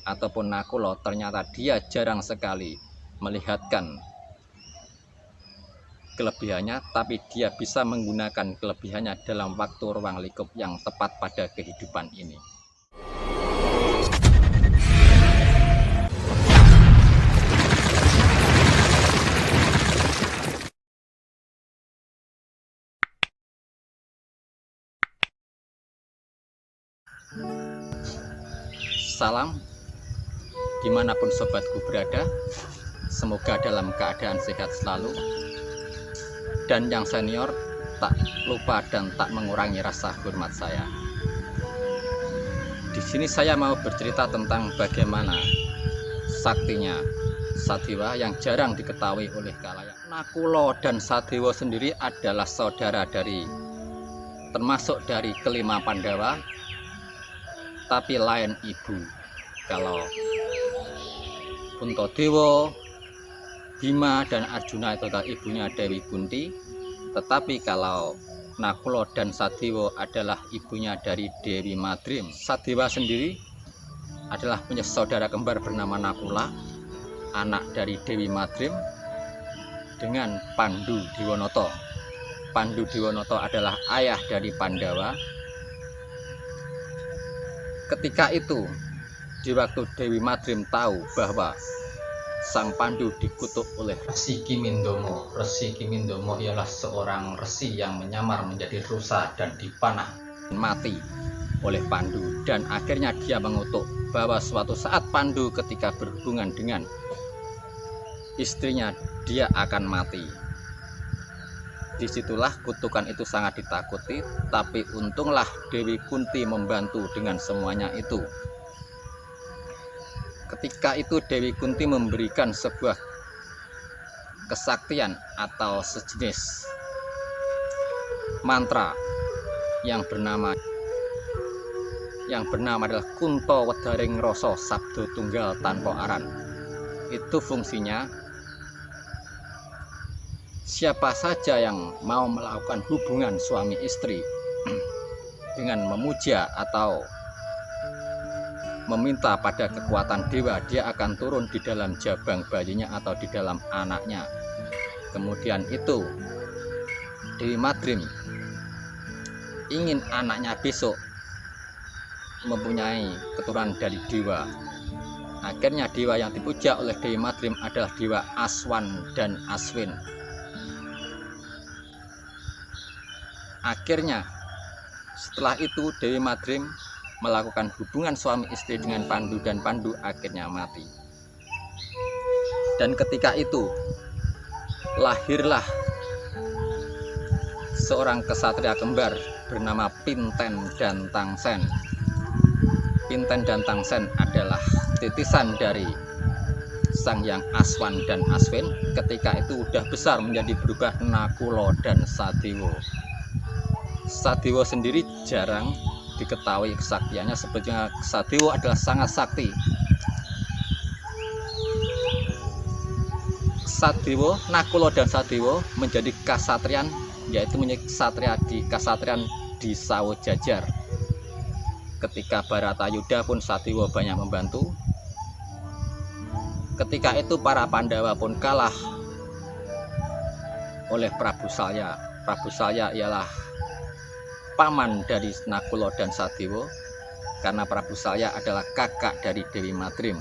ataupun Nakula ternyata dia jarang sekali melihatkan kelebihannya, tapi dia bisa menggunakan kelebihannya dalam waktu ruang lingkup yang tepat pada kehidupan ini. Salam dimanapun sobatku berada, semoga dalam keadaan sehat selalu. Dan yang senior tak lupa dan tak mengurangi rasa hormat saya. Di sini saya mau bercerita tentang bagaimana saktinya Sadewa yang jarang diketahui oleh khalayak. Nakula dan Sadewa sendiri adalah saudara termasuk dari kelima Pandawa, tapi lain ibu. Kalau Puntadewa, Bima dan Arjuna itu adalah ibunya Dewi Kunti, tetapi kalau Nakula dan Sadewa adalah ibunya dari Dewi Madrim. Sadewa sendiri adalah punya saudara kembar bernama Nakula, anak dari Dewi Madrim dengan Pandu Diwanoto. Pandu Diwanoto adalah ayah dari Pandawa. Ketika itu, di waktu Dewi Madrim tahu bahwa Sang Pandu dikutuk oleh Resi Kimindomo. Resi Kimindomo ialah seorang resi yang menyamar menjadi rusa dan dipanah mati oleh Pandu. Dan akhirnya dia mengutuk bahwa suatu saat Pandu ketika berhubungan dengan istrinya, dia akan mati. Disitulah kutukan itu sangat ditakuti, tapi untunglah Dewi Kunti membantu dengan semuanya itu. Ketika itu Dewi Kunti memberikan sebuah kesaktian atau sejenis mantra yang bernama adalah Kunto Wedaring Rasa Sabdo Tunggal Tanpa Aran. Itu fungsinya siapa saja yang mau melakukan hubungan suami istri dengan memuja atau meminta pada kekuatan dewa, dia akan turun di dalam jabang bayinya atau di dalam anaknya. Kemudian itu Dewi Madrim ingin anaknya besok mempunyai keturunan dari dewa. Akhirnya dewa yang dipuja oleh Dewi Madrim adalah dewa Aswan dan Aswin. Akhirnya setelah itu Dewi Madrim melakukan hubungan suami istri dengan Pandu dan Pandu akhirnya mati. Dan ketika itu lahirlah seorang kesatria kembar bernama Pinten dan Tangsen. Pinten dan Tangsen adalah titisan dari Sang Hyang Aswan dan Aswin. Ketika itu sudah besar menjadi berubah Nakula dan Sadewa. Sadewa sendiri jarang diketahui kesaktiannya, sebetulnya Sadewa adalah sangat sakti. Sadewa, Nakula dan Sadewa menjadi kasatrian, yaitu menjadi ksatria di kasatrian di Sawo Jajar. Ketika Baratayuda pun Sadewa banyak membantu. Ketika itu para Pandawa pun kalah oleh Prabu Salya. Prabu Salya ialah paman dari Nakula dan Sadewa, karena Prabu Salya adalah kakak dari Dewi Madrim.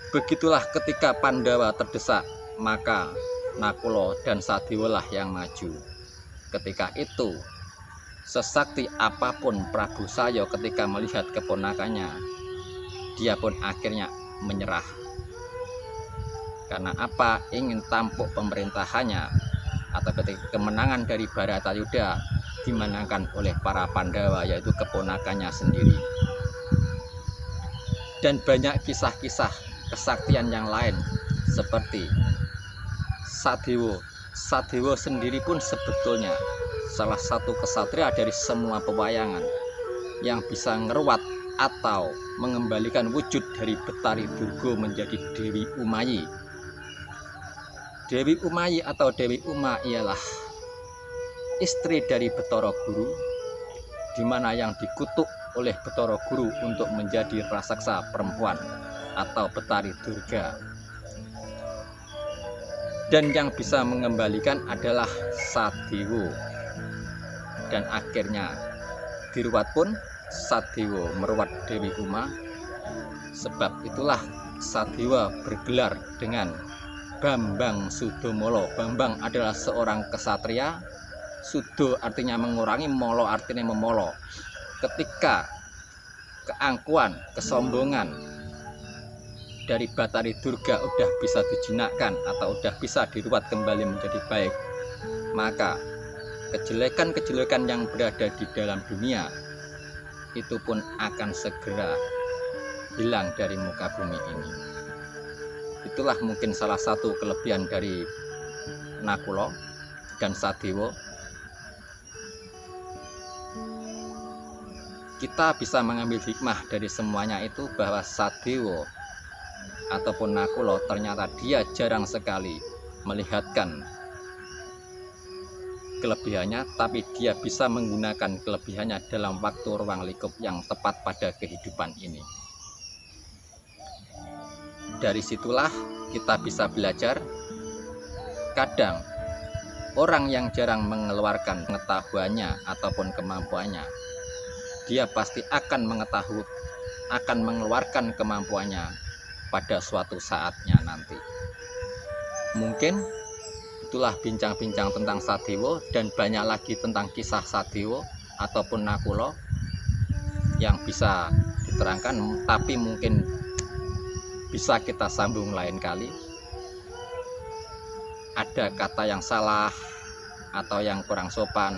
Begitulah ketika Pandawa terdesak, maka Nakula dan Sadewa lah yang maju. Ketika itu sesakti apapun Prabu Salya ketika melihat keponakannya, dia pun akhirnya menyerah. Karena apa? Ingin tampuk pemerintahannya, atau ketika kemenangan dari Baratayuda dimenangkan oleh para Pandawa, yaitu keponakannya sendiri. Dan banyak kisah-kisah kesaktian yang lain seperti Sadewa. Sadewa sendiri pun sebetulnya salah satu kesatria dari semua pewayangan yang bisa ngeruat atau mengembalikan wujud dari Betari Durga menjadi Dewi Umayi. Dewi Umayi atau Dewi Uma ialah istri dari Betara Guru, di mana yang dikutuk oleh Bathara Guru untuk menjadi raksasa perempuan atau Betari Durga. Dan yang bisa mengembalikan adalah Sadewa. Dan akhirnya diruat pun Sadewa meruat Dewi Uma. Sebab itulah Sadewa bergelar dengan Bambang Sudomolo. Bambang adalah seorang kesatria, Sudo artinya mengurangi, Molo artinya memolo. Ketika keangkuhan, kesombongan dari Betari Durga udah bisa dijinakkan atau udah bisa diruat kembali menjadi baik, maka kejelekan-kejelekan yang berada di dalam dunia itu pun akan segera hilang dari muka bumi ini. Itulah mungkin salah satu kelebihan dari Nakula dan Sadewa. Kita bisa mengambil hikmah dari semuanya itu bahwa Sadewa ataupun Nakula ternyata dia jarang sekali melihatkan kelebihannya, tapi dia bisa menggunakan kelebihannya dalam waktu ruang lingkup yang tepat pada kehidupan ini. Dari situlah kita bisa belajar, kadang orang yang jarang mengeluarkan pengetahuannya ataupun kemampuannya, dia pasti akan mengeluarkan kemampuannya pada suatu saatnya nanti. Mungkin itulah bincang-bincang tentang Sadewa, dan banyak lagi tentang kisah Sadewa ataupun Nakula yang bisa diterangkan, tapi mungkin bisa kita sambung lain kali. Ada kata yang salah atau yang kurang sopan,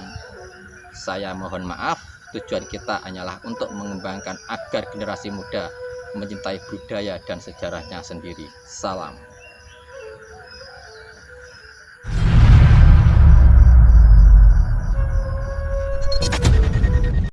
saya mohon maaf. Tujuan kita hanyalah untuk mengembangkan agar generasi muda mencintai budaya dan sejarahnya sendiri. Salam.